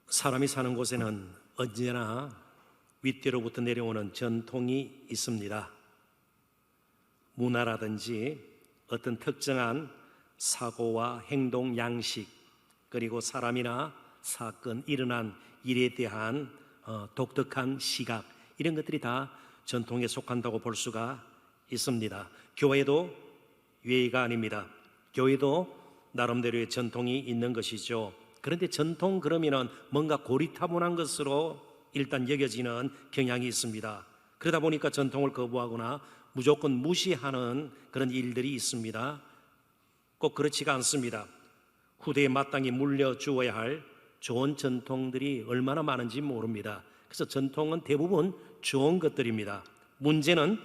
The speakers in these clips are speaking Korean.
사람이 사는 곳에는 언제나 윗대로부터 내려오는 전통이 있습니다. 문화라든지 어떤 특정한 사고와 행동 양식, 그리고 사람이나 사건, 일어난 일에 대한 독특한 시각, 이런 것들이 다 전통에 속한다고 볼 수가 있습니다. 교회도 예의가 아닙니다. 교회도 나름대로의 전통이 있는 것이죠. 그런데 전통 그러면은 뭔가 고리타분한 것으로 일단 여겨지는 경향이 있습니다. 그러다 보니까 전통을 거부하거나 무조건 무시하는 그런 일들이 있습니다. 꼭 그렇지가 않습니다. 후대에 마땅히 물려주어야 할 좋은 전통들이 얼마나 많은지 모릅니다. 그래서 전통은 대부분 좋은 것들입니다. 문제는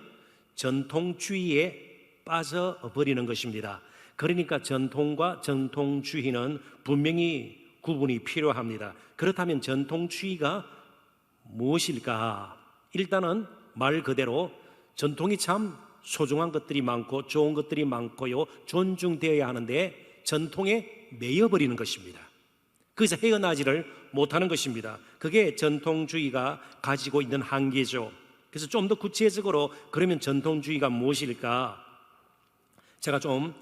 전통주의에 빠져버리는 것입니다. 그러니까 전통과 전통주의는 분명히 구분이 필요합니다. 그렇다면 전통주의가 무엇일까? 일단은 말 그대로 전통이 참 소중한 것들이 많고 좋은 것들이 많고요, 존중되어야 하는데 전통에 매여버리는 것입니다. 거기서 헤어나지를 못하는 것입니다. 그게 전통주의가 가지고 있는 한계죠. 그래서 좀 더 구체적으로 그러면 전통주의가 무엇일까? 제가 좀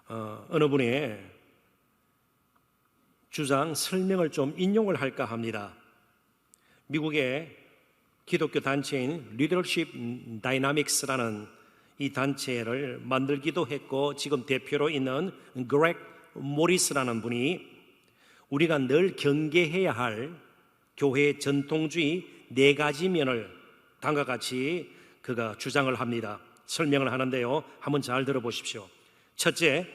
어느 분의 주장 설명을 좀 인용을 할까 합니다. 미국의 기독교 단체인 리더십 다이나믹스라는 이 단체를 만들기도 했고 지금 대표로 있는 그렉 모리스라는 분이 우리가 늘 경계해야 할 교회의 전통주의 4가지 면을 다음과 같이 그가 주장을 합니다. 설명을 하는데요, 한번 잘 들어보십시오. 첫째,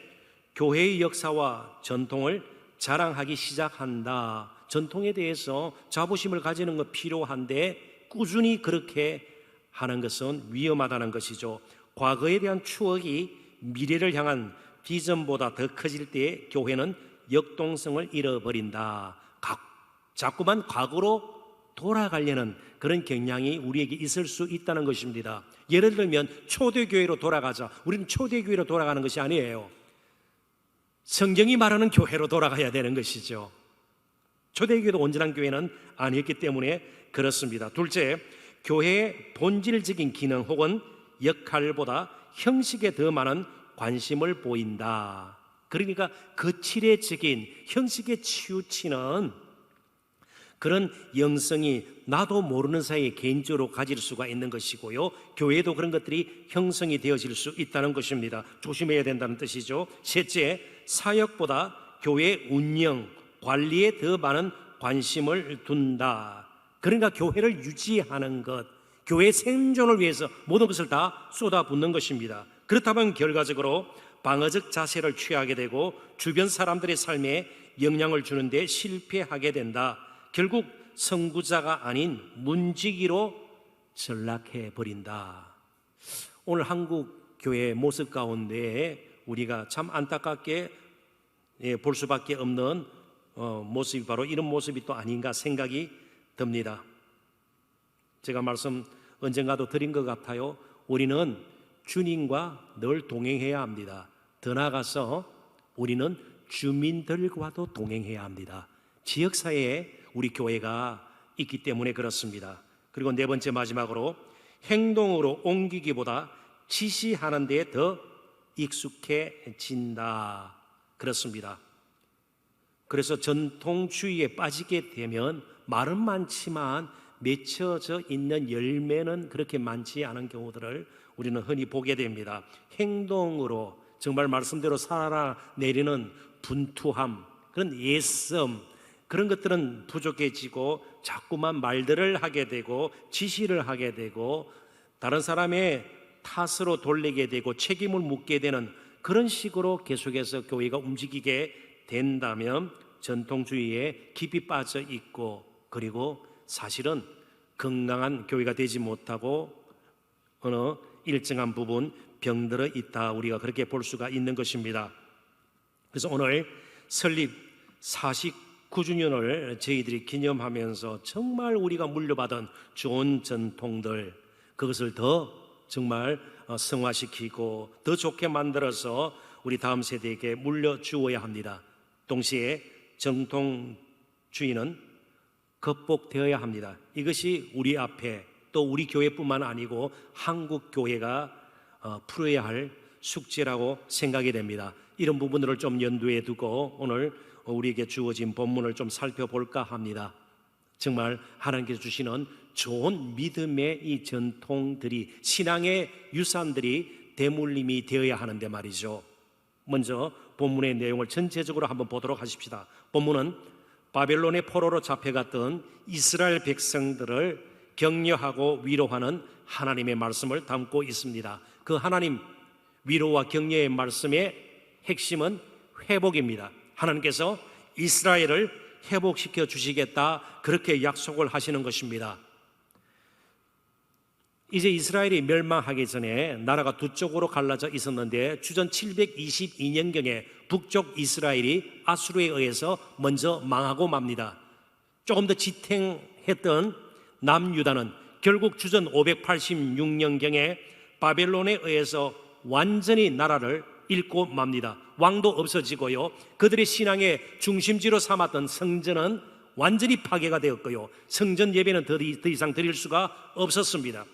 교회의 역사와 전통을 자랑하기 시작한다. 전통에 대해서 자부심을 가지는 것 필요한데 꾸준히 그렇게 하는 것은 위험하다는 것이죠. 과거에 대한 추억이 미래를 향한 비전보다 더 커질 때 교회는 역동성을 잃어버린다. 자꾸만 과거로 돌아가려는 그런 경향이 우리에게 있을 수 있다는 것입니다. 예를 들면 초대교회로 돌아가자. 우리는 초대교회로 돌아가는 것이 아니에요. 성경이 말하는 교회로 돌아가야 되는 것이죠. 초대교회도 온전한 교회는 아니었기 때문에 그렇습니다. 둘째, 교회의 본질적인 기능 혹은 역할보다 형식에 더 많은 관심을 보인다. 그러니까 거칠해적인 형식에 치우치는 그런 영성이 나도 모르는 사이에 개인적으로 가질 수가 있는 것이고요, 교회도 그런 것들이 형성이 되어질 수 있다는 것입니다. 조심해야 된다는 뜻이죠. 셋째, 사역보다 교회 운영, 관리에 더 많은 관심을 둔다. 그러니까 교회를 유지하는 것, 교회 생존을 위해서 모든 것을 다 쏟아붓는 것입니다. 그렇다면 결과적으로 방어적 자세를 취하게 되고 주변 사람들의 삶에 영향을 주는데 실패하게 된다. 결국 선구자가 아닌 문지기로 전락해 버린다. 오늘 한국 교회의 모습 가운데 우리가 참 안타깝게 볼 수밖에 없는 모습이 바로 이런 모습이 또 아닌가 생각이 듭니다. 제가 말씀 언젠가도 드린 것 같아요. 우리는 주님과 늘 동행해야 합니다. 더 나아가서 우리는 주민들과도 동행해야 합니다. 지역사회에 우리 교회가 있기 때문에 그렇습니다. 그리고 네 번째, 마지막으로 행동으로 옮기기보다 지시하는 데 더 익숙해진다. 그렇습니다. 그래서 전통주의에 빠지게 되면 말은 많지만 맺혀져 있는 열매는 그렇게 많지 않은 경우들을 우리는 흔히 보게 됩니다. 행동으로 정말 말씀대로 살아내리는 분투함, 그런 예씀, 그런 것들은 부족해지고 자꾸만 말들을 하게 되고 지시를 하게 되고 다른 사람의 탓으로 돌리게 되고 책임을 묻게 되는 그런 식으로 계속해서 교회가 움직이게 된다면 전통주의에 깊이 빠져 있고, 그리고 사실은 건강한 교회가 되지 못하고 어느 일정한 부분 병들어 있다, 우리가 그렇게 볼 수가 있는 것입니다. 그래서 오늘 설립 49주년을 저희들이 기념하면서 정말 우리가 물려받은 좋은 전통들, 그것을 더 정말 성화시키고 더 좋게 만들어서 우리 다음 세대에게 물려주어야 합니다. 동시에 전통주의는 극복되어야 합니다. 이것이 우리 앞에 또 우리 교회뿐만 아니고 한국 교회가 풀어야 할 숙제라고 생각이 됩니다. 이런 부분들을 좀 염두에 두고 오늘 우리에게 주어진 본문을 좀 살펴볼까 합니다. 정말 하나님께서 주시는 좋은 믿음의 이 전통들이, 신앙의 유산들이 대물림이 되어야 하는데 말이죠. 먼저 본문의 내용을 전체적으로 한번 보도록 하십시다. 본문은 바벨론의 포로로 잡혀갔던 이스라엘 백성들을 격려하고 위로하는 하나님의 말씀을 담고 있습니다. 그 하나님 위로와 격려의 말씀의 핵심은 회복입니다. 하나님께서 이스라엘을 회복시켜 주시겠다, 그렇게 약속을 하시는 것입니다. 이제 이스라엘이 멸망하기 전에 나라가 두 쪽으로 갈라져 있었는데 주전 722년경에 북쪽 이스라엘이 아수르에 의해서 먼저 망하고 맙니다. 조금 더 지탱했던 남유다는 결국 주전 586년경에 바벨론에 의해서 완전히 나라를 잃고 맙니다. 왕도 없어지고요, 그들의 신앙의 중심지로 삼았던 성전은 완전히 파괴가 되었고요, 성전 예배는 더 이상 드릴 수가 없었습니다.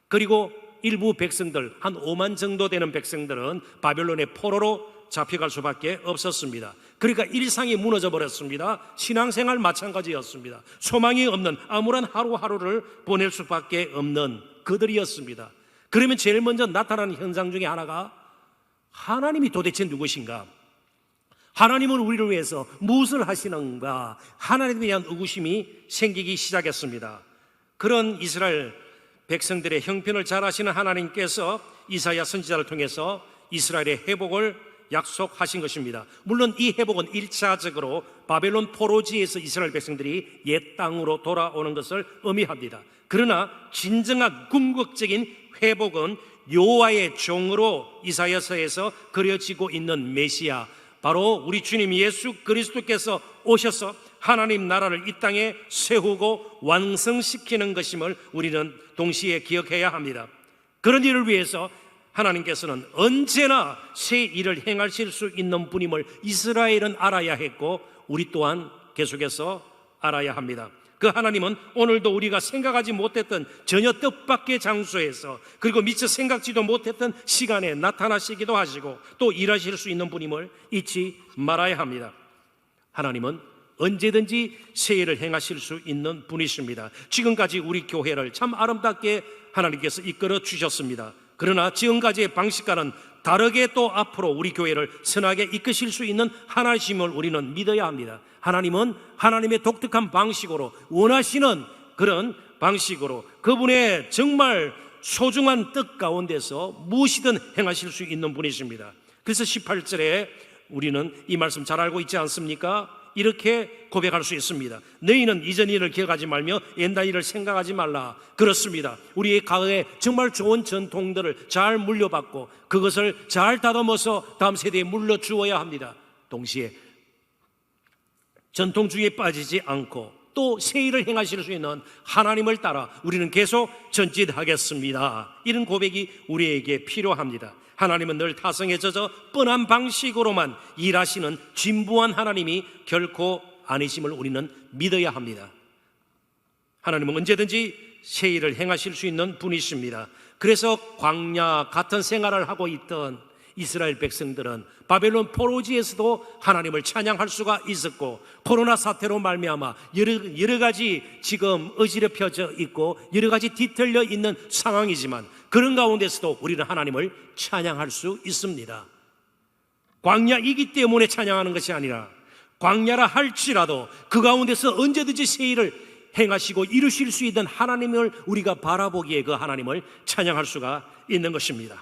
그리고 일부 백성들, 한 5만 정도 되는 백성들은 바벨론의 포로로 잡혀갈 수밖에 없었습니다. 그러니까 일상이 무너져 버렸습니다. 신앙생활 마찬가지였습니다. 소망이 없는 암울한 하루하루를 보낼 수밖에 없는 그들이었습니다. 그러면 제일 먼저 나타나는 현상 중에 하나가 하나님이 도대체 누구신가? 하나님은 우리를 위해서 무엇을 하시는가? 하나님에 대한 의구심이 생기기 시작했습니다. 그런 이스라엘 백성들의 형편을 잘 아시는 하나님께서 이사야 선지자를 통해서 이스라엘의 회복을 약속하신 것입니다. 물론 이 회복은 1차적으로 바벨론 포로지에서 이스라엘 백성들이 옛 땅으로 돌아오는 것을 의미합니다. 그러나 진정한 궁극적인 회복은 여호와의 종으로 이사야서에서 그려지고 있는 메시아, 바로 우리 주님 예수 그리스도께서 오셔서 하나님 나라를 이 땅에 세우고 완성시키는 것임을 우리는 동시에 기억해야 합니다. 그런 일을 위해서 하나님께서는 언제나 새 일을 행하실 수 있는 분임을 이스라엘은 알아야 했고 우리 또한 계속해서 알아야 합니다. 그 하나님은 오늘도 우리가 생각하지 못했던 전혀 뜻밖의 장소에서, 그리고 미처 생각지도 못했던 시간에 나타나시기도 하시고 또 일하실 수 있는 분임을 잊지 말아야 합니다. 하나님은 언제든지 새 일을 행하실 수 있는 분이십니다. 지금까지 우리 교회를 참 아름답게 하나님께서 이끌어 주셨습니다. 그러나 지금까지의 방식과는 다르게 또 앞으로 우리 교회를 선하게 이끄실 수 있는 하나님을 우리는 믿어야 합니다. 하나님은 하나님의 독특한 방식으로, 원하시는 그런 방식으로, 그분의 정말 소중한 뜻 가운데서 무엇이든 행하실 수 있는 분이십니다. 그래서 18절에 우리는 이 말씀 잘 알고 있지 않습니까? 이렇게 고백할 수 있습니다. 너희는 이전 일을 기억하지 말며 옛날 일을 생각하지 말라. 그렇습니다. 우리의 과거에 정말 좋은 전통들을 잘 물려받고 그것을 잘 다듬어서 다음 세대에 물려주어야 합니다. 동시에 전통주의에 빠지지 않고 또 새 일을 행하실 수 있는 하나님을 따라 우리는 계속 전진하겠습니다. 이런 고백이 우리에게 필요합니다. 하나님은 늘 타성에 젖어 뻔한 방식으로만 일하시는 진부한 하나님이 결코 아니심을 우리는 믿어야 합니다. 하나님은 언제든지 새 일을 행하실 수 있는 분이십니다. 그래서 광야 같은 생활을 하고 있던 이스라엘 백성들은 바벨론 포로지에서도 하나님을 찬양할 수가 있었고, 코로나 사태로 말미암아 여러 가지 지금 어지럽혀져 있고 여러 가지 뒤틀려 있는 상황이지만 그런 가운데서도 우리는 하나님을 찬양할 수 있습니다. 광야이기 때문에 찬양하는 것이 아니라 광야라 할지라도 그 가운데서 언제든지 새 일을 행하시고 이루실 수 있는 하나님을 우리가 바라보기에 그 하나님을 찬양할 수가 있는 것입니다.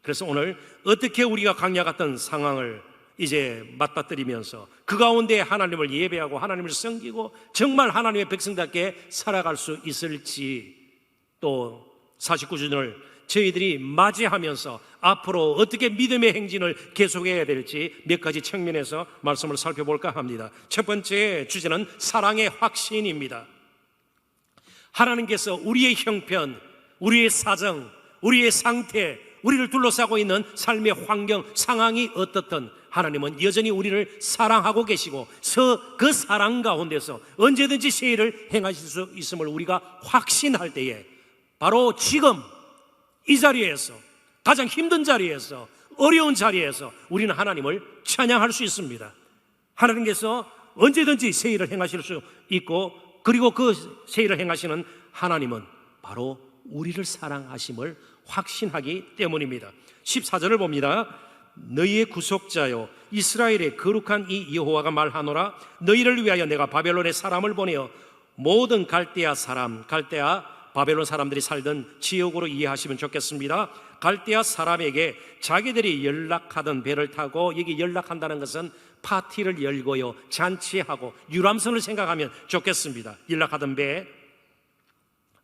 그래서 오늘 어떻게 우리가 광야 같은 상황을 이제 맞닥뜨리면서 그 가운데 하나님을 예배하고 하나님을 섬기고 정말 하나님의 백성답게 살아갈 수 있을지, 또 49주년을 저희들이 맞이하면서 앞으로 어떻게 믿음의 행진을 계속해야 될지 몇 가지 측면에서 말씀을 살펴볼까 합니다. 첫 번째 주제는 사랑의 확신입니다. 하나님께서 우리의 형편, 우리의 사정, 우리의 상태, 우리를 둘러싸고 있는 삶의 환경, 상황이 어떻든 하나님은 여전히 우리를 사랑하고 계시고 그 사랑 가운데서 언제든지 새 일을 행하실 수 있음을 우리가 확신할 때에 바로 지금 이 자리에서, 가장 힘든 자리에서, 어려운 자리에서 우리는 하나님을 찬양할 수 있습니다. 하나님께서 언제든지 새 일을 행하실 수 있고, 그리고 그 새 일을 행하시는 하나님은 바로 우리를 사랑하심을 확신하기 때문입니다. 14절을 봅니다. 너희의 구속자요 이스라엘의 거룩한 이 여호와가 말하노라. 너희를 위하여 내가 바벨론에 사람을 보내어 모든 갈대아 사람, 갈대아 바벨론 사람들이 살던 지역으로 이해하시면 좋겠습니다. 갈대아 사람에게 자기들이 연락하던 배를 타고, 여기 연락한다는 것은 파티를 열고요, 잔치하고 유람선을 생각하면 좋겠습니다. 연락하던 배,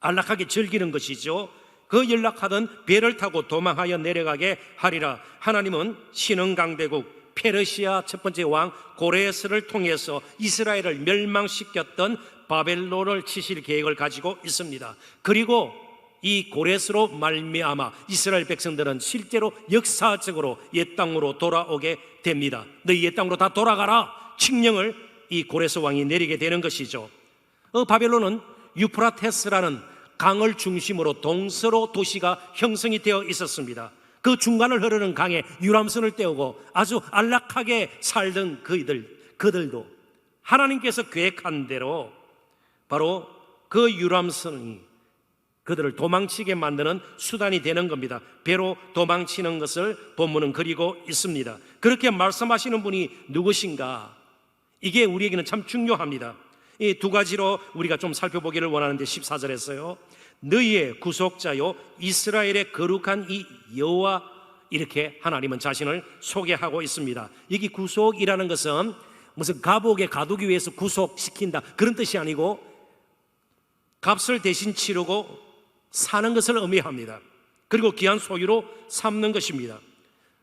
안락하게 즐기는 것이죠. 그 연락하던 배를 타고 도망하여 내려가게 하리라. 하나님은 신흥강대국 페르시아 첫 번째 왕 고레스를 통해서 이스라엘을 멸망시켰던 바벨론을 치실 계획을 가지고 있습니다. 그리고 이 고레스로 말미암아 이스라엘 백성들은 실제로 역사적으로 옛 땅으로 돌아오게 됩니다. 너희 옛 땅으로 다 돌아가라 칙령을 이 고레스 왕이 내리게 되는 것이죠. 바벨론은 유프라테스라는 강을 중심으로 동서로 도시가 형성이 되어 있었습니다. 그 중간을 흐르는 강에 유람선을 떼우고 아주 안락하게 살던 그들도 하나님께서 계획한 대로 바로 그 유람선이 그들을 도망치게 만드는 수단이 되는 겁니다. 배로 도망치는 것을 본문은 그리고 있습니다. 그렇게 말씀하시는 분이 누구신가? 이게 우리에게는 참 중요합니다. 이 두 가지로 우리가 좀 살펴보기를 원하는데, 14절에서요 너희의 구속자요 이스라엘의 거룩한 이 여호와, 이렇게 하나님은 자신을 소개하고 있습니다. 여기 구속이라는 것은 무슨 감옥에 가두기 위해서 구속시킨다 그런 뜻이 아니고, 값을 대신 치르고 사는 것을 의미합니다. 그리고 귀한 소유로 삼는 것입니다.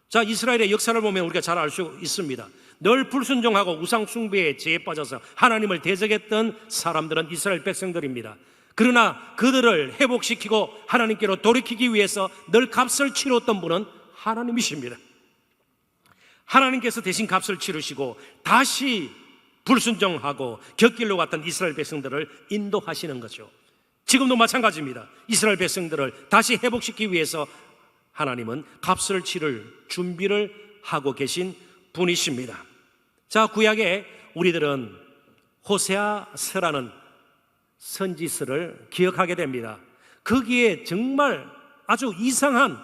자, 이스라엘의 역사를 보면 우리가 잘 알 수 있습니다. 늘 불순종하고 우상 숭배에 죄에 빠져서 하나님을 대적했던 사람들은 이스라엘 백성들입니다. 그러나 그들을 회복시키고 하나님께로 돌이키기 위해서 늘 값을 치렀던 분은 하나님이십니다. 하나님께서 대신 값을 치르시고 다시 불순종하고 곁길로 갔던 이스라엘 백성들을 인도하시는 거죠. 지금도 마찬가지입니다. 이스라엘 백성들을 다시 회복시키기 위해서 하나님은 값을 치를 준비를 하고 계신 분이십니다. 자, 구약에 우리들은 호세아서라는 선지서를 기억하게 됩니다. 거기에 정말 아주 이상한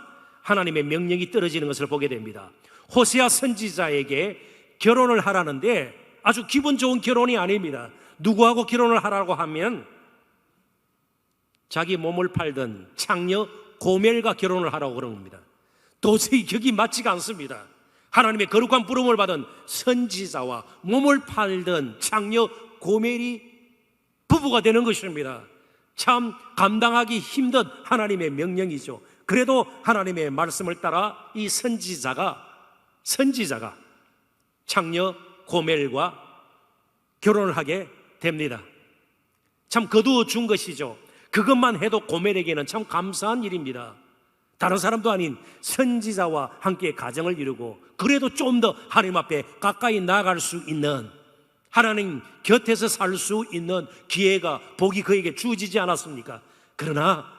하나님의 명령이 떨어지는 것을 보게 됩니다. 호세아 선지자에게 결혼을 하라는데 아주 기분 좋은 결혼이 아닙니다. 누구하고 결혼을 하라고 하면 자기 몸을 팔던 창녀 고멜과 결혼을 하라고 그런 겁니다. 도저히 격이 맞지가 않습니다. 하나님의 거룩한 부름을 받은 선지자와 몸을 팔던 창녀 고멜이 부부가 되는 것입니다. 참 감당하기 힘든 하나님의 명령이죠. 그래도 하나님의 말씀을 따라 이 선지자가 창녀 고멜과 결혼을 하게 됩니다. 참 거두어 준 것이죠. 그것만 해도 고멜에게는 참 감사한 일입니다. 다른 사람도 아닌 선지자와 함께 가정을 이루고, 그래도 좀 더 하나님 앞에 가까이 나아갈 수 있는, 하나님 곁에서 살 수 있는 기회가, 복이 그에게 주어지지 않았습니까? 그러나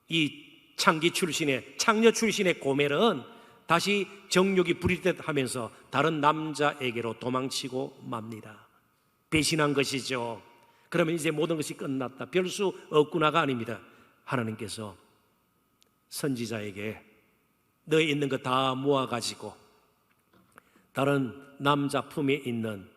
이 창녀 출신의 고멜은 다시 정욕이 부리듯 하면서 다른 남자에게로 도망치고 맙니다. 배신한 것이죠. 그러면 이제 모든 것이 끝났다, 별 수 없구나가 아닙니다. 하나님께서 선지자에게 너희 있는 거 다 모아가지고 다른 남자 품에 있는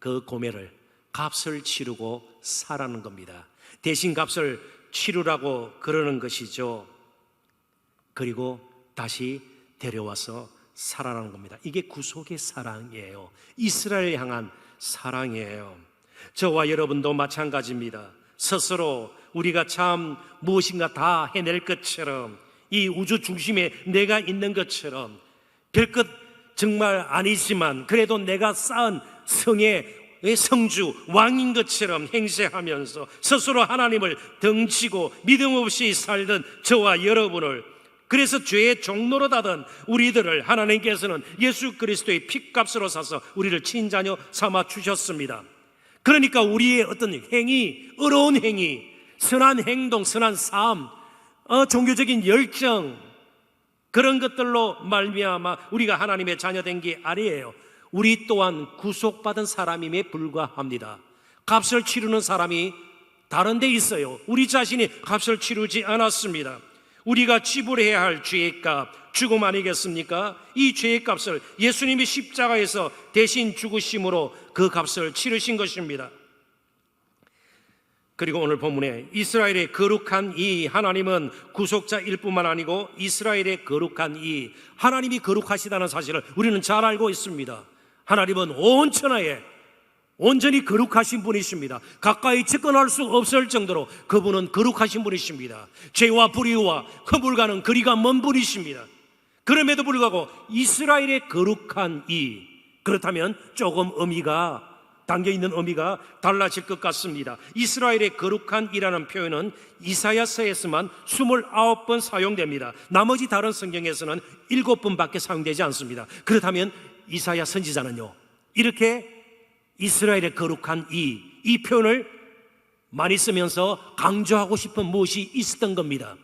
그 고멜을 값을 치르고 사라는 겁니다. 대신 값을 치르라고 그러는 것이죠. 그리고 다시 데려와서 살아나는 겁니다. 이게 구속의 사랑이에요. 이스라엘 향한 사랑이에요. 저와 여러분도 마찬가지입니다. 스스로 우리가 참 무엇인가 다 해낼 것처럼, 이 우주 중심에 내가 있는 것처럼, 별것 정말 아니지만 그래도 내가 쌓은 성의 성주 왕인 것처럼 행세하면서 스스로 하나님을 등지고 믿음 없이 살던 저와 여러분을 그래서 죄의 종로로 다던 우리들을 하나님께서는 예수 그리스도의 피값으로 사서 우리를 친자녀 삼아 주셨습니다. 그러니까 우리의 어떤 행위, 의로운 행위, 선한 행동, 선한 삶, 종교적인 열정, 그런 것들로 말미암아 우리가 하나님의 자녀된 게 아니에요. 우리 또한 구속받은 사람임에 불과합니다. 값을 치르는 사람이 다른 데 있어요. 우리 자신이 값을 치르지 않았습니다. 우리가 지불해야 할 죄의 값, 죽음 아니겠습니까? 이 죄의 값을 예수님이 십자가에서 대신 죽으심으로 그 값을 치르신 것입니다. 그리고 오늘 본문에 이스라엘의 거룩한 이, 하나님은 구속자일 뿐만 아니고 이스라엘의 거룩한 이, 하나님이 거룩하시다는 사실을 우리는 잘 알고 있습니다. 하나님은 온 천하에 온전히 거룩하신 분이십니다. 가까이 접근할 수 없을 정도로 그분은 거룩하신 분이십니다. 죄와 불의와 허물과는 거리가 먼 분이십니다. 그럼에도 불구하고 이스라엘의 거룩한 이, 그렇다면 조금 의미가 담겨있는 의미가 달라질 것 같습니다. 이스라엘의 거룩한 이라는 표현은 이사야서에서만 29번 사용됩니다. 나머지 다른 성경에서는 7번밖에 사용되지 않습니다. 그렇다면 이사야 선지자는요, 이렇게 이스라엘의 거룩한 이 표현을 많이 쓰면서 강조하고 싶은 무엇이 있었던 겁니다.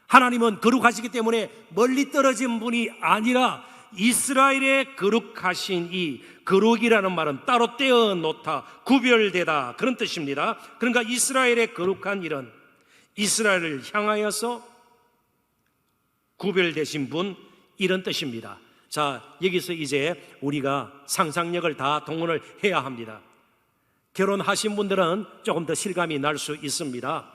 하나님은 거룩하시기 때문에 멀리 떨어진 분이 아니라 이스라엘의 거룩하신 이, 거룩이라는 말은 따로 떼어놓다, 구별되다, 그런 뜻입니다. 그러니까 이스라엘의 거룩한 일은 이스라엘을 향하여서 구별되신 분, 이런 뜻입니다. 자, 여기서 이제 우리가 상상력을 다 동원을 해야 합니다. 결혼하신 분들은 조금 더 실감이 날 수 있습니다.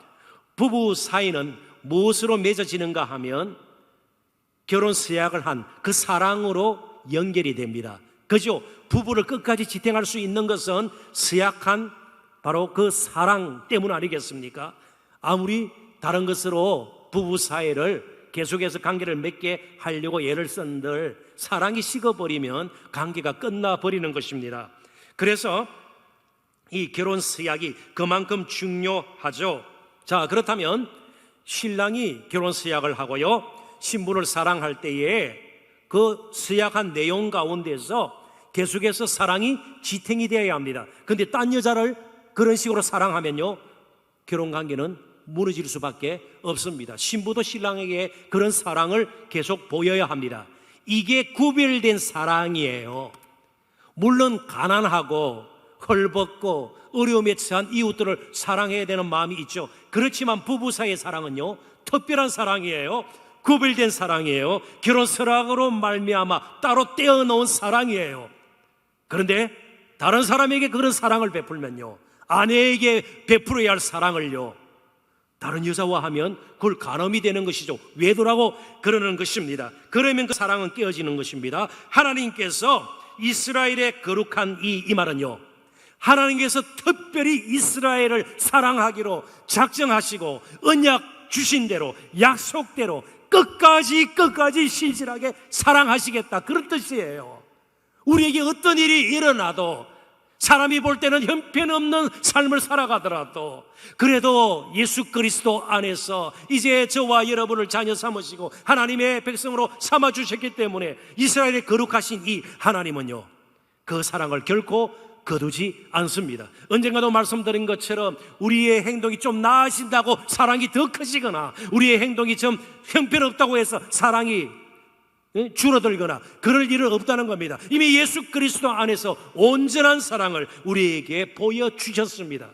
부부 사이는 무엇으로 맺어지는가 하면 결혼 서약을 한 그 사랑으로 연결이 됩니다. 그죠? 부부를 끝까지 지탱할 수 있는 것은 서약한 바로 그 사랑 때문 아니겠습니까? 아무리 다른 것으로 부부 사이를 계속해서 관계를 맺게 하려고 애를 쓴들 사랑이 식어버리면 관계가 끝나버리는 것입니다. 그래서 이 결혼 서약이 그만큼 중요하죠. 자, 그렇다면 신랑이 결혼 서약을 하고요, 신부를 사랑할 때에 그 서약한 내용 가운데서 계속해서 사랑이 지탱이 되어야 합니다. 그런데 딴 여자를 그런 식으로 사랑하면요, 결혼관계는 무너질 수밖에 없습니다. 신부도 신랑에게 그런 사랑을 계속 보여야 합니다. 이게 구별된 사랑이에요. 물론 가난하고 헐벗고 어려움에 처한 이웃들을 사랑해야 되는 마음이 있죠. 그렇지만 부부 사이의 사랑은요, 특별한 사랑이에요. 구별된 사랑이에요. 결혼 서약으로 말미암아 따로 떼어놓은 사랑이에요. 그런데 다른 사람에게 그런 사랑을 베풀면요, 아내에게 베풀어야 할 사랑을요, 다른 여자와 하면 그걸 간음이 되는 것이죠. 외도라고 그러는 것입니다. 그러면 그 사랑은 깨어지는 것입니다. 하나님께서 이스라엘의 거룩한 이 말은요, 하나님께서 특별히 이스라엘을 사랑하기로 작정하시고 언약 주신 대로, 약속대로 끝까지 신실하게 사랑하시겠다, 그런 뜻이에요. 우리에게 어떤 일이 일어나도, 사람이 볼 때는 형편없는 삶을 살아가더라도, 그래도 예수 그리스도 안에서 이제 저와 여러분을 자녀 삼으시고 하나님의 백성으로 삼아주셨기 때문에 이스라엘의 거룩하신 이 하나님은요, 그 사랑을 결코 거두지 않습니다. 언젠가도 말씀드린 것처럼 우리의 행동이 좀 나아진다고 사랑이 더 커지거나, 우리의 행동이 좀 형편없다고 해서 사랑이 줄어들거나 그럴 일은 없다는 겁니다. 이미 예수 그리스도 안에서 온전한 사랑을 우리에게 보여주셨습니다.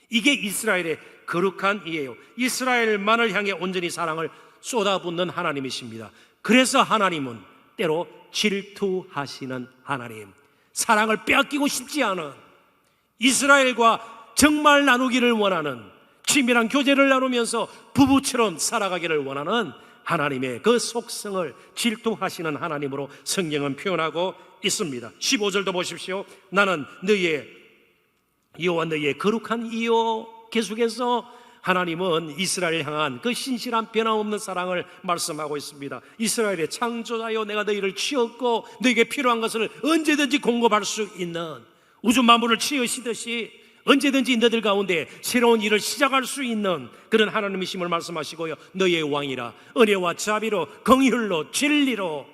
이게 이스라엘의 거룩한 이에요. 이스라엘만을 향해 온전히 사랑을 쏟아붓는 하나님이십니다. 그래서 하나님은 때로 질투하시는 하나님, 사랑을 빼앗기고 싶지 않은, 이스라엘과 정말 나누기를 원하는, 친밀한 교제를 나누면서 부부처럼 살아가기를 원하는 하나님의 그 속성을 질투하시는 하나님으로 성경은 표현하고 있습니다. 15절도 보십시오. 나는 너희의 여호와 너희의 거룩한 이요. 계속해서 하나님은 이스라엘을 향한 그 신실한 변함없는 사랑을 말씀하고 있습니다. 이스라엘의 창조자여, 내가 너희를 치었고 너희에게 필요한 것을 언제든지 공급할 수 있는, 우주 만물을 치으시듯이 언제든지 너희들 가운데 새로운 일을 시작할 수 있는 그런 하나님의 힘을 말씀하시고요, 너희의 왕이라 은혜와 자비로 긍휼로 진리로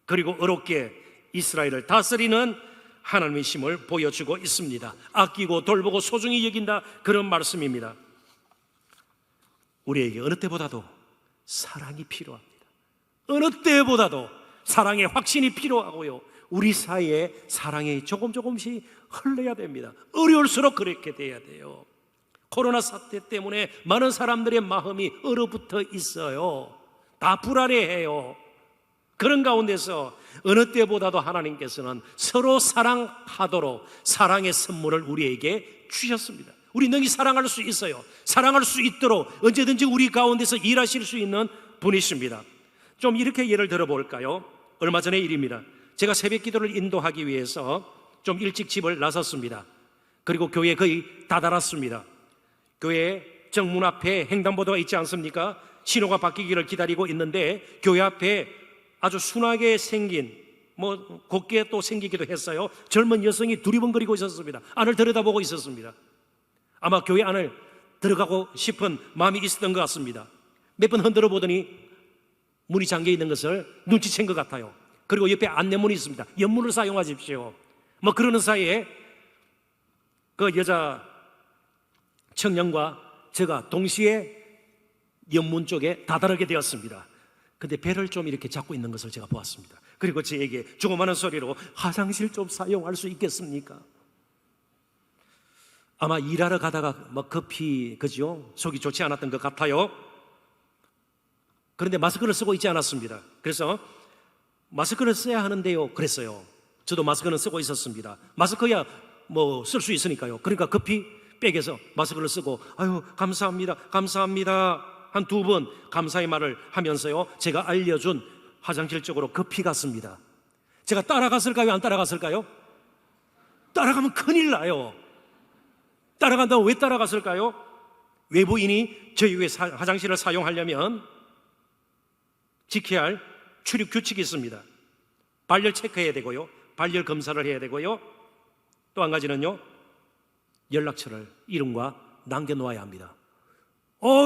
그리고 의롭게 이스라엘을 다스리는 하나님의 힘을 보여주고 있습니다. 아끼고 돌보고 소중히 여긴다, 그런 말씀입니다. 우리에게 어느 때보다도 사랑이 필요합니다. 어느 때보다도 사랑의 확신이 필요하고요, 우리 사이에 사랑이 조금씩 흘러야 됩니다. 어려울수록 그렇게 돼야 돼요. 코로나 사태 때문에 많은 사람들의 마음이 얼어붙어 있어요. 다 불안해해요. 그런 가운데서 어느 때보다도 하나님께서는 서로 사랑하도록 사랑의 선물을 우리에게 주셨습니다. 우리 능히 사랑할 수 있어요. 사랑할 수 있도록 언제든지 우리 가운데서 일하실 수 있는 분이십니다. 좀 이렇게 예를 들어볼까요? 얼마 전의 일입니다. 제가 새벽 기도를 인도하기 위해서 좀 일찍 집을 나섰습니다. 그리고 교회에 거의 다다랐습니다. 교회 정문 앞에 횡단보도가 있지 않습니까? 신호가 바뀌기를 기다리고 있는데 교회 앞에 아주 순하게 생긴, 곱게 또 생기기도 했어요, 젊은 여성이 두리번거리고 있었습니다. 안을 들여다보고 있었습니다. 아마 교회 안을 들어가고 싶은 마음이 있었던 것 같습니다. 몇 번 흔들어 보더니 문이 잠겨 있는 것을 눈치챈 것 같아요. 그리고 옆에 안내문이 있습니다. 옆문을 사용하십시오. 그러는 사이에 그 여자 청년과 제가 동시에 옆문 쪽에 다다르게 되었습니다. 근데 배를 좀 이렇게 잡고 있는 것을 제가 보았습니다. 그리고 저에게 조그마한 소리로 화장실 좀 사용할 수 있겠습니까? 아마 일하러 가다가 급히, 그죠? 속이 좋지 않았던 것 같아요. 그런데 마스크를 쓰고 있지 않았습니다. 그래서 마스크를 써야 하는데요, 그랬어요. 저도 마스크는 쓰고 있었습니다. 마스크야 쓸 수 있으니까요. 그러니까 급히 백에서 마스크를 쓰고 아유 감사합니다 한 2번 감사의 말을 하면서요, 제가 알려준 화장실 쪽으로 급히 갔습니다. 제가 따라갔을까요? 안 따라갔을까요? 따라가면 큰일 나요. 따라간다고 왜 따라갔을까요? 외부인이 저희 화장실을 사용하려면 지켜야 할 출입 규칙이 있습니다. 발열 체크해야 되고요, 발열 검사를 해야 되고요, 또 한 가지는요, 연락처를 이름과 남겨놓아야 합니다.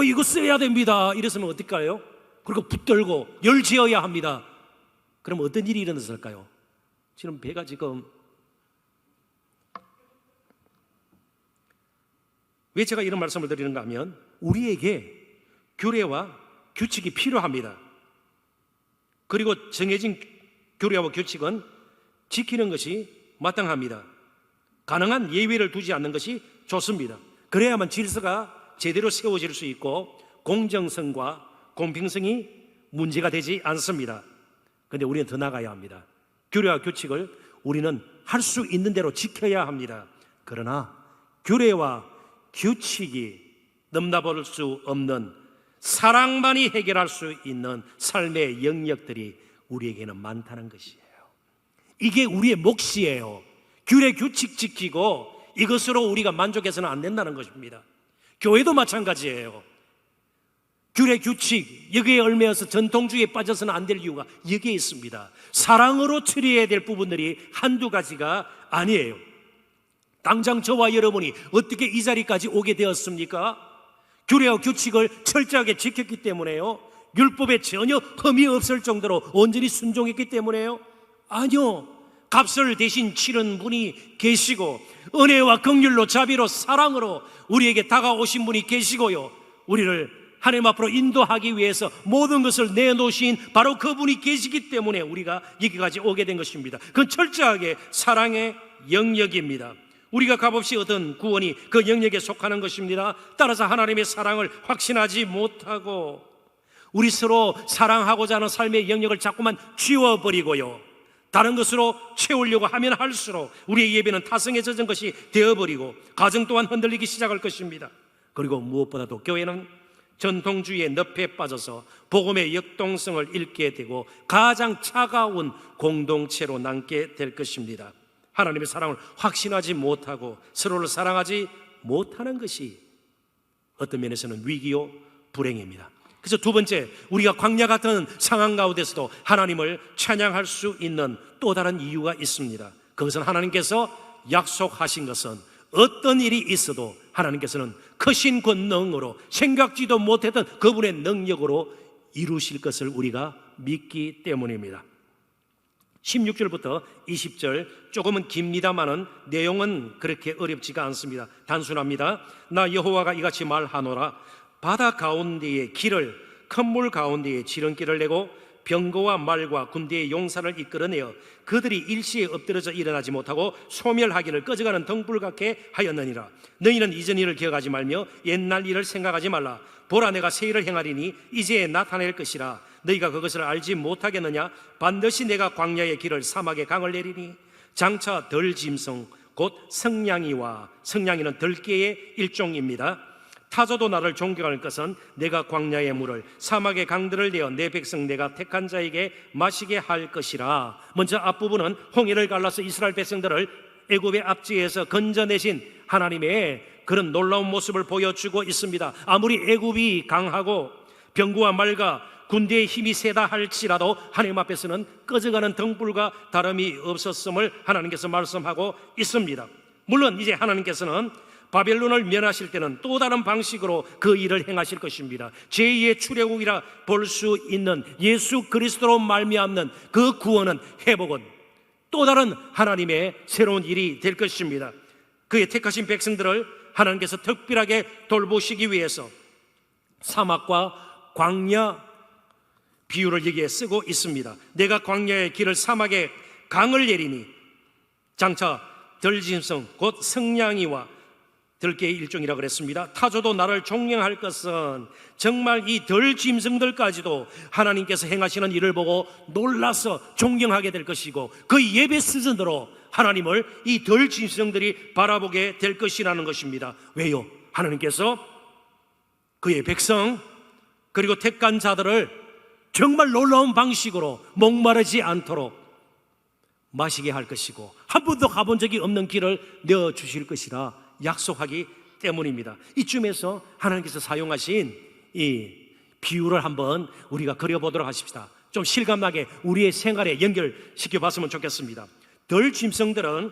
이거 써야 됩니다. 이랬으면 어떨까요? 그리고 붙들고 열 지어야 합니다. 그럼 어떤 일이 일어났을까요? 지금 배가 지금, 왜 제가 이런 말씀을 드리는가 하면 우리에게 규례와 규칙이 필요합니다. 그리고 정해진 규례와 규칙은 지키는 것이 마땅합니다. 가능한 예외를 두지 않는 것이 좋습니다. 그래야만 질서가 제대로 세워질 수 있고 공정성과 공평성이 문제가 되지 않습니다. 그런데 우리는 더 나가야 합니다. 규례와 규칙을 우리는 할 수 있는 대로 지켜야 합니다. 그러나 규례와 규칙이 넘나볼 수 없는 사랑만이 해결할 수 있는 삶의 영역들이 우리에게는 많다는 것이에요. 이게 우리의 몫이에요. 규례 규칙 지키고 이것으로 우리가 만족해서는 안 된다는 것입니다. 교회도 마찬가지예요. 규례 규칙 여기에 얽매여서 전통주의에 빠져서는 안 될 이유가 여기에 있습니다. 사랑으로 처리해야 될 부분들이 한두 가지가 아니에요. 당장 저와 여러분이 어떻게 이 자리까지 오게 되었습니까? 규례와 규칙을 철저하게 지켰기 때문에요? 율법에 전혀 흠이 없을 정도로 온전히 순종했기 때문에요? 아니요. 값을 대신 치른 분이 계시고 은혜와 긍휼로 자비로 사랑으로 우리에게 다가오신 분이 계시고요, 우리를 하나님 앞으로 인도하기 위해서 모든 것을 내놓으신 바로 그분이 계시기 때문에 우리가 여기까지 오게 된 것입니다. 그건 철저하게 사랑의 영역입니다. 우리가 값없이 얻은 구원이 그 영역에 속하는 것입니다. 따라서 하나님의 사랑을 확신하지 못하고 우리 서로 사랑하고자 하는 삶의 영역을 자꾸만 지워버리고요, 다른 것으로 채우려고 하면 할수록 우리의 예배는 타성에 젖은 것이 되어버리고 가정 또한 흔들리기 시작할 것입니다. 그리고 무엇보다도 교회는 전통주의의 늪에 빠져서 복음의 역동성을 잃게 되고 가장 차가운 공동체로 남게 될 것입니다. 하나님의 사랑을 확신하지 못하고 서로를 사랑하지 못하는 것이 어떤 면에서는 위기요 불행입니다. 그래서 두 번째, 우리가 광야 같은 상황 가운데서도 하나님을 찬양할 수 있는 또 다른 이유가 있습니다. 그것은 하나님께서 약속하신 것은 어떤 일이 있어도 하나님께서는 크신 권능으로 생각지도 못했던 그분의 능력으로 이루실 것을 우리가 믿기 때문입니다. 16절부터 20절 조금은 깁니다마는 내용은 그렇게 어렵지가 않습니다. 단순합니다. 나 여호와가 이같이 말하노라. 바다 가운데에 길을, 큰 물 가운데에 지름길을 내고 병거와 말과 군대의 용사를 이끌어내어 그들이 일시에 엎드려져 일어나지 못하고 소멸하기를 꺼져가는 등불 같게 하였느니라. 너희는 이전 일을 기억하지 말며 옛날 일을 생각하지 말라. 보라, 내가 새 일을 행하리니 이제 나타낼 것이라. 너희가 그것을 알지 못하겠느냐? 반드시 내가 광야의 길을, 사막의 강을 내리니 장차 덜짐승 곧 성냥이와, 성냥이는 들깨의 일종입니다. 타조도 나를 존경할 것은 내가 광야의 물을, 사막의 강들을 내어 내 백성 내가 택한 자에게 마시게 할 것이라. 먼저 앞부분은 홍해를 갈라서 이스라엘 백성들을 애굽의 압제에서 건져내신 하나님의 그런 놀라운 모습을 보여주고 있습니다. 아무리 애굽이 강하고 병구와 말과 군대의 힘이 세다 할지라도 하나님 앞에서는 꺼져가는 등불과 다름이 없었음을 하나님께서 말씀하고 있습니다. 물론 이제 하나님께서는 바벨론을 멸하실 때는 또 다른 방식으로 그 일을 행하실 것입니다. 제2의 출애굽이라 볼 수 있는 예수 그리스도로 말미암는 그 구원은, 회복은 또 다른 하나님의 새로운 일이 될 것입니다. 그의 택하신 백성들을 하나님께서 특별하게 돌보시기 위해서 사막과 광야 비유를 여기에 쓰고 있습니다. 내가 광야의 길을, 사막의 강을 내리니 장차 덜짐승 곧 성냥이와 들깨의 일종이라고 그랬습니다. 타조도 나를 존경할 것은 정말 이 덜짐승들까지도 하나님께서 행하시는 일을 보고 놀라서 존경하게 될 것이고 그 예배 수준으로 하나님을 이 덜짐승들이 바라보게 될 것이라는 것입니다. 왜요? 하나님께서 그의 백성 그리고 택한 자들을 정말 놀라운 방식으로 목마르지 않도록 마시게 할 것이고 한 번도 가본 적이 없는 길을 내어주실 것이라 약속하기 때문입니다. 이쯤에서 하나님께서 사용하신 이 비유를 한번 우리가 그려보도록 하십시다. 좀 실감나게 우리의 생활에 연결시켜 봤으면 좋겠습니다. 덜짐승들은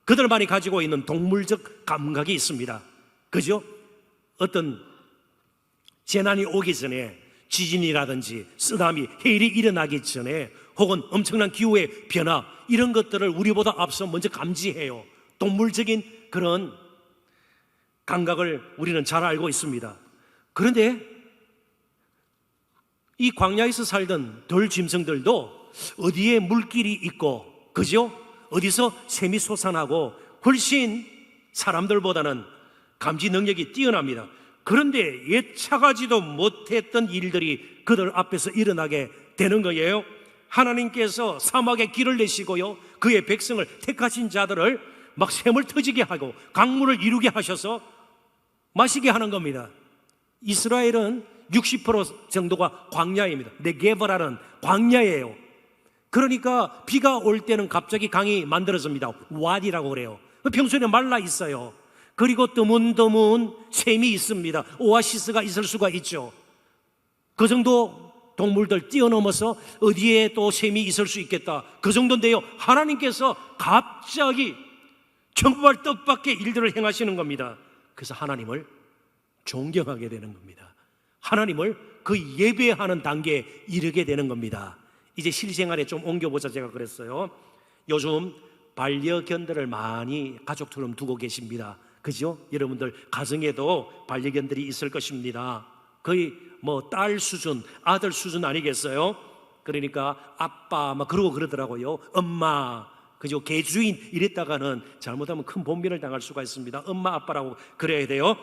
그들만이 가지고 있는 동물적 감각이 있습니다. 그죠? 어떤 재난이 오기 전에, 지진이라든지 쓰나미, 해일이 일어나기 전에, 혹은 엄청난 기후의 변화, 이런 것들을 우리보다 앞서 먼저 감지해요. 동물적인 그런 감각을 우리는 잘 알고 있습니다. 그런데 이 광야에서 살던 덜짐승들도 어디에 물길이 있고, 그죠? 어디서 샘이 솟아나고 훨씬 사람들보다는 감지 능력이 뛰어납니다. 그런데 예측하지도 못했던 일들이 그들 앞에서 일어나게 되는 거예요. 하나님께서 사막에 길을 내시고요, 그의 백성을 택하신 자들을 막 샘을 터지게 하고 강물을 이루게 하셔서 마시게 하는 겁니다. 이스라엘은 60% 정도가 광야입니다. 네게버라는 광야예요. 그러니까 비가 올 때는 갑자기 강이 만들어집니다. 와디라고 그래요. 평소에는 말라 있어요. 그리고 드문드문 샘이 있습니다. 오아시스가 있을 수가 있죠. 그 정도 동물들 뛰어넘어서 어디에 또 샘이 있을 수 있겠다, 그 정도인데요, 하나님께서 갑자기 정말 뜻밖의 일들을 행하시는 겁니다. 그래서 하나님을 존경하게 되는 겁니다. 하나님을 그 예배하는 단계에 이르게 되는 겁니다. 이제 실생활에 좀 옮겨보자. 제가 그랬어요. 요즘 반려견들을 많이 가족처럼 두고 계십니다. 그죠? 여러분들 가정에도 반려견들이 있을 것입니다. 거의 뭐 딸 수준, 아들 수준 아니겠어요? 그러니까 아빠 막 그러고 그러더라고요. 엄마, 그죠? 개주인 이랬다가는 잘못하면 큰 본변을 당할 수가 있습니다. 엄마, 아빠라고 그래야 돼요.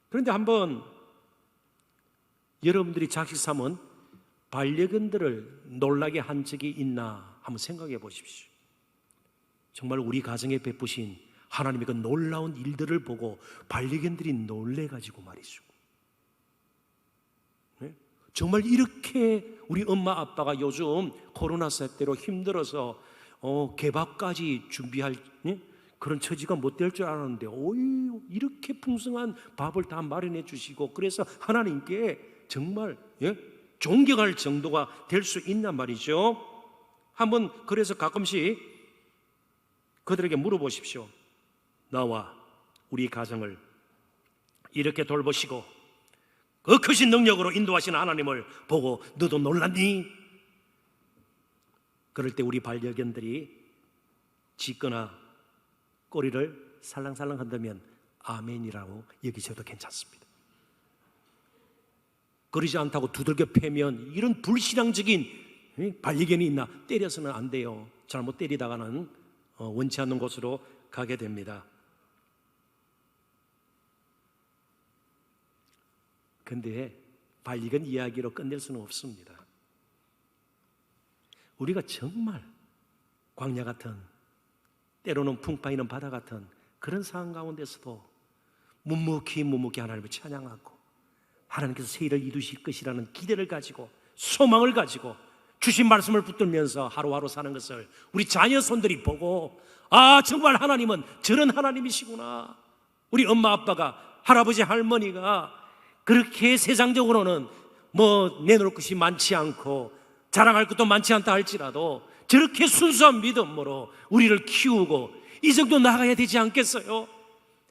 그런데 한번 여러분들이 자식 삼은 반려견들을 놀라게 한 적이 있나 한번 생각해 보십시오. 정말 우리 가정에 베푸신 하나님의 그 놀라운 일들을 보고 반려견들이 놀래가지고 말이죠. 네? 정말 이렇게 우리 엄마 아빠가 요즘 코로나 사태로 힘들어서 개밥까지 준비할 그런 처지가 못 될 줄 알았는데 이렇게 풍성한 밥을 다 마련해 주시고, 그래서 하나님께 정말 존경할 정도가 될 수 있단 말이죠. 한번 그래서 가끔씩 그들에게 물어보십시오. 나와 우리 가정을 이렇게 돌보시고 그 크신 능력으로 인도하시는 하나님을 보고 너도 놀랐니? 그럴 때 우리 반려견들이 짖거나 꼬리를 살랑살랑 흔들면 아멘이라고 여기셔도 괜찮습니다. 그러지 않다고 두들겨 패면 이런 불신앙적인 반려견이 있나? 때려서는 안 돼요. 잘못 때리다가는 원치 않는 곳으로 가게 됩니다. 근데 반려견 이야기로 끝낼 수는 없습니다. 우리가 정말 광야 같은, 때로는 풍 파이는 바다 같은 그런 상황 가운데서도 묵묵히 하나님을 찬양하고 하나님께서 새 일을 이루실 것이라는 기대를 가지고 소망을 가지고 주신 말씀을 붙들면서 하루하루 사는 것을 우리 자녀 손들이 보고, 아, 정말 하나님은 저런 하나님이시구나. 우리 엄마 아빠가, 할아버지 할머니가 그렇게 세상적으로는 내놓을 것이 많지 않고 자랑할 것도 많지 않다 할지라도 저렇게 순수한 믿음으로 우리를 키우고 이 정도 나가야 되지 않겠어요?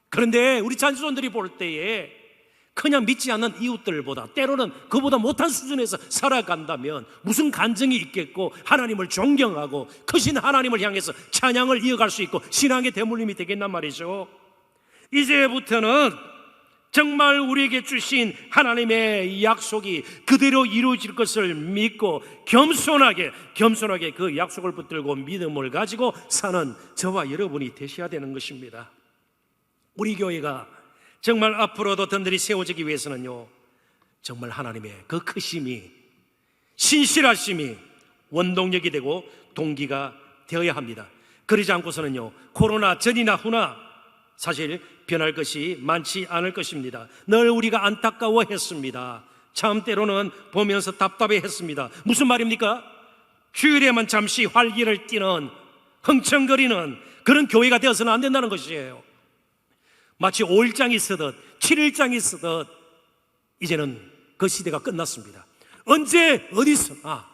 그런데 우리 자녀손들이 볼 때에 그냥 믿지 않는 이웃들보다, 때로는 그보다 못한 수준에서 살아간다면 무슨 간증이 있겠고, 하나님을 존경하고 크신 하나님을 향해서 찬양을 이어갈 수 있고 신앙의 대물림이 되겠단 말이죠. 이제부터는 정말 우리에게 주신 하나님의 약속이 그대로 이루어질 것을 믿고 겸손하게 그 약속을 붙들고 믿음을 가지고 사는 저와 여러분이 되셔야 되는 것입니다. 우리 교회가 정말 앞으로도 든든히 세워지기 위해서는요, 정말 하나님의 그 크심이, 신실하심이 원동력이 되고 동기가 되어야 합니다. 그러지 않고서는요, 코로나 전이나 후나 사실 변할 것이 많지 않을 것입니다. 늘 우리가 안타까워했습니다. 참 때로는 보면서 답답해했습니다. 무슨 말입니까? 주일에만 잠시 활기를 띠는, 흥청거리는 그런 교회가 되어서는 안 된다는 것이에요. 마치 5일장이 쓰듯 7일장이 쓰듯 이제는 그 시대가 끝났습니다. 언제 어디서나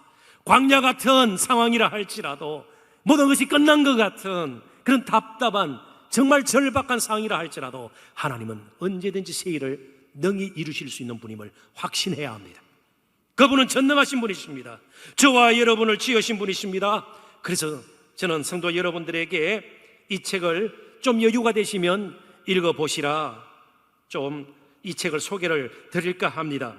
광야 같은 상황이라 할지라도, 모든 것이 끝난 것 같은 그런 답답한, 정말 절박한 상황이라 할지라도 하나님은 언제든지 새 일을 능히 이루실 수 있는 분임을 확신해야 합니다. 그분은 전능하신 분이십니다. 저와 여러분을 지으신 분이십니다. 그래서 저는 성도 여러분들에게 이 책을 좀 여유가 되시면 읽어보시라, 좀 이 책을 소개를 드릴까 합니다.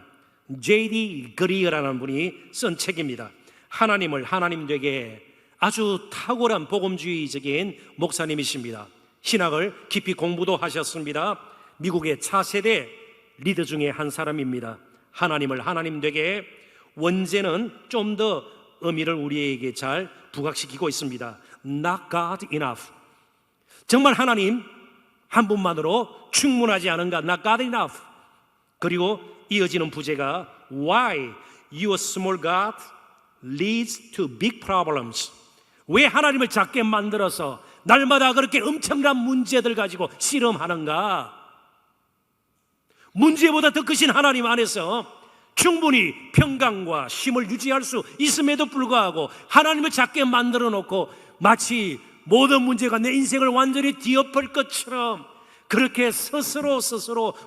J.D. 그리어라는 분이 쓴 책입니다. 하나님을 하나님 되게, 아주 탁월한 복음주의적인 목사님이십니다. 신학을 깊이 공부도 하셨습니다. 미국의 차세대 리더 중에 한 사람입니다. 하나님을 하나님 되게, 원제는 좀 더 의미를 우리에게 잘 부각시키고 있습니다. Not God enough. 정말 하나님 한 분만으로 충분하지 않은가? Not God enough. 그리고 이어지는 부제가 Why your small God leads to big problems. 왜 하나님을 작게 만들어서 날마다 그렇게 엄청난 문제들 가지고 씨름하는가? 문제보다 더 크신 하나님 안에서 충분히 평강과 쉼을 유지할 수 있음에도 불구하고 하나님을 작게 만들어 놓고 마치 모든 문제가 내 인생을 완전히 뒤엎을 것처럼 그렇게 스스로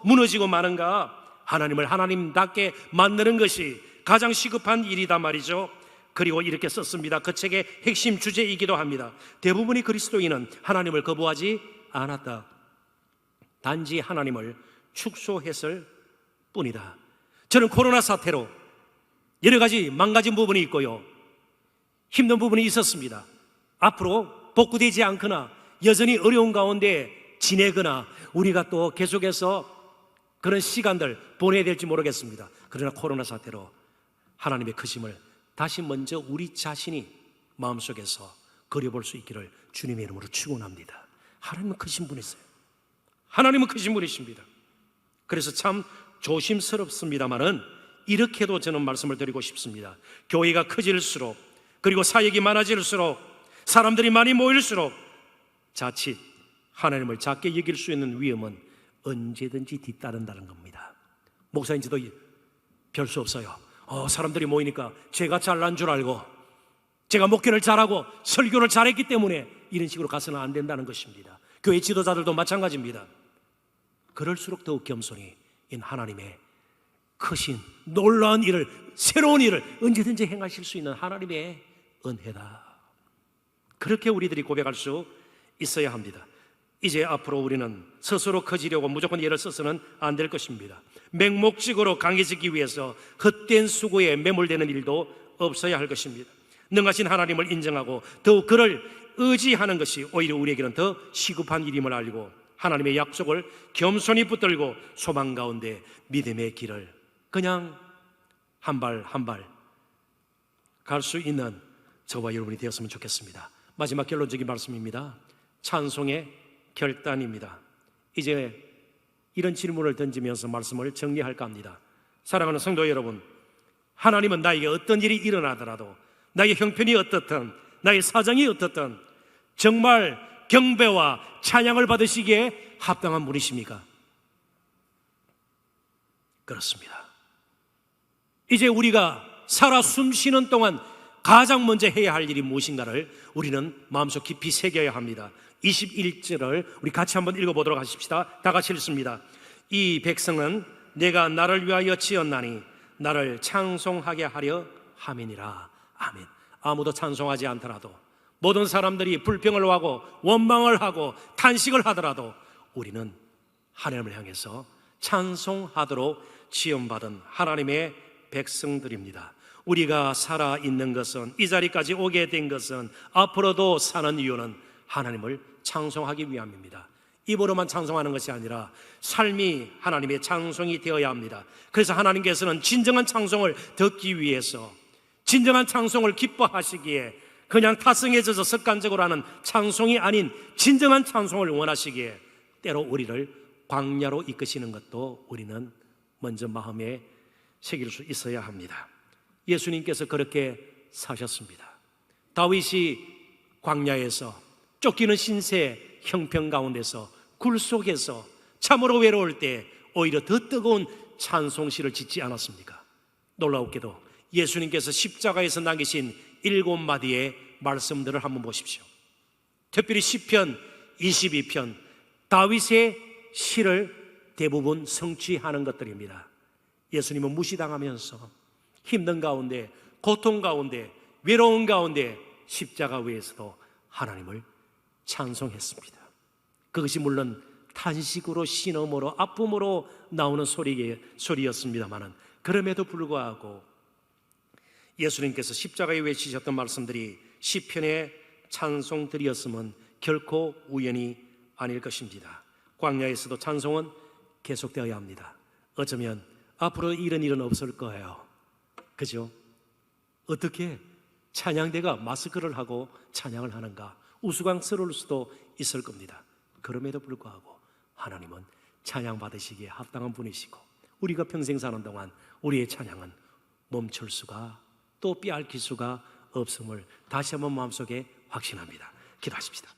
무너지고 마는가? 하나님을 하나님답게 만드는 것이 가장 시급한 일이다 말이죠. 그리고 이렇게 썼습니다. 그 책의 핵심 주제이기도 합니다. 대부분의 그리스도인은 하나님을 거부하지 않았다. 단지 하나님을 축소했을 뿐이다. 저는 코로나 사태로 여러 가지 망가진 부분이 있고요, 힘든 부분이 있었습니다. 앞으로 복구되지 않거나 여전히 어려운 가운데 지내거나 우리가 또 계속해서 그런 시간들 보내야 될지 모르겠습니다. 그러나 코로나 사태로 하나님의 크심을 다시 먼저 우리 자신이 마음속에서 그려볼 수 있기를 주님의 이름으로 축원합니다. 하나님은 크신 분이세요. 하나님은 크신 분이십니다. 그래서 참 조심스럽습니다만은 이렇게도 저는 말씀을 드리고 싶습니다. 교회가 커질수록, 그리고 사역이 많아질수록, 사람들이 많이 모일수록 자칫 하나님을 작게 여길 수 있는 위험은 언제든지 뒤따른다는 겁니다. 목사인 지도 별 수 없어요. 사람들이 모이니까 제가 잘난 줄 알고, 제가 목회를 잘하고 설교를 잘했기 때문에 이런 식으로 가서는 안 된다는 것입니다. 교회 지도자들도 마찬가지입니다. 그럴수록 더욱 겸손히 하나님의 크신 놀라운 일을, 새로운 일을 언제든지 행하실 수 있는 하나님의 은혜다. 그렇게 우리들이 고백할 수 있어야 합니다. 이제 앞으로 우리는 스스로 커지려고 무조건 예를 써서는 안 될 것입니다. 맹목적으로 강해지기 위해서 헛된 수고에 매몰되는 일도 없어야 할 것입니다. 능하신 하나님을 인정하고 더욱 그를 의지하는 것이 오히려 우리에게는 더 시급한 일임을 알고 하나님의 약속을 겸손히 붙들고 소망 가운데 믿음의 길을 그냥 한 발 한 발 갈 수 있는 저와 여러분이 되었으면 좋겠습니다. 마지막 결론적인 말씀입니다. 찬송의 결단입니다. 이제 이런 질문을 던지면서 말씀을 정리할까 합니다. 사랑하는 성도 여러분, 하나님은 나에게 어떤 일이 일어나더라도, 나의 형편이 어떻든, 나의 사정이 어떻든 정말 경배와 찬양을 받으시기에 합당한 분이십니까? 그렇습니다. 이제 우리가 살아 숨쉬는 동안 가장 먼저 해야 할 일이 무엇인가를 우리는 마음속 깊이 새겨야 합니다. 21절을 우리 같이 한번 읽어보도록 하십시다. 다 같이 읽습니다. 이 백성은 내가 나를 위하여 지었나니 나를 찬송하게 하려 함이니라. 아멘. 아무도 찬송하지 않더라도, 모든 사람들이 불평을 하고 원망을 하고 탄식을 하더라도 우리는 하나님을 향해서 찬송하도록 지음받은 하나님의 백성들입니다. 우리가 살아있는 것은, 이 자리까지 오게 된 것은, 앞으로도 사는 이유는 하나님을 찬송하기 위함입니다. 입으로만 찬송하는 것이 아니라 삶이 하나님의 찬송이 되어야 합니다. 그래서 하나님께서는 진정한 찬송을 듣기 위해서, 진정한 찬송을 기뻐하시기에, 그냥 타성해져서 습관적으로 하는 찬송이 아닌 진정한 찬송을 원하시기에 때로 우리를 광야로 이끄시는 것도 우리는 먼저 마음에 새길 수 있어야 합니다. 예수님께서 그렇게 사셨습니다. 다윗이 광야에서 쫓기는 신세 형편 가운데서 굴 속에서 참으로 외로울 때 오히려 더 뜨거운 찬송시를 짓지 않았습니까? 놀라웠게도 예수님께서 십자가에서 남기신 7마디의 말씀들을 한번 보십시오. 특별히 시편 22편, 다윗의 시를 대부분 성취하는 것들입니다. 예수님은 무시당하면서 힘든 가운데, 고통 가운데, 외로운 가운데 십자가 위에서도 하나님을 찬송했습니다. 그것이 물론 탄식으로, 신음으로, 아픔으로 나오는 소리였습니다마는 그럼에도 불구하고 예수님께서 십자가에 외치셨던 말씀들이 시편의 찬송들이었으면 결코 우연이 아닐 것입니다. 광야에서도 찬송은 계속되어야 합니다. 어쩌면 앞으로 이런 일은 없을 거예요. 그죠? 어떻게 찬양대가 마스크를 하고 찬양을 하는가 우스꽝스러울 수도 있을 겁니다. 그럼에도 불구하고 하나님은 찬양 받으시기에 합당한 분이시고, 우리가 평생 사는 동안 우리의 찬양은 멈출 수가, 또 빼앗길 수가 없음을 다시 한번 마음속에 확신합니다. 기도하십시다.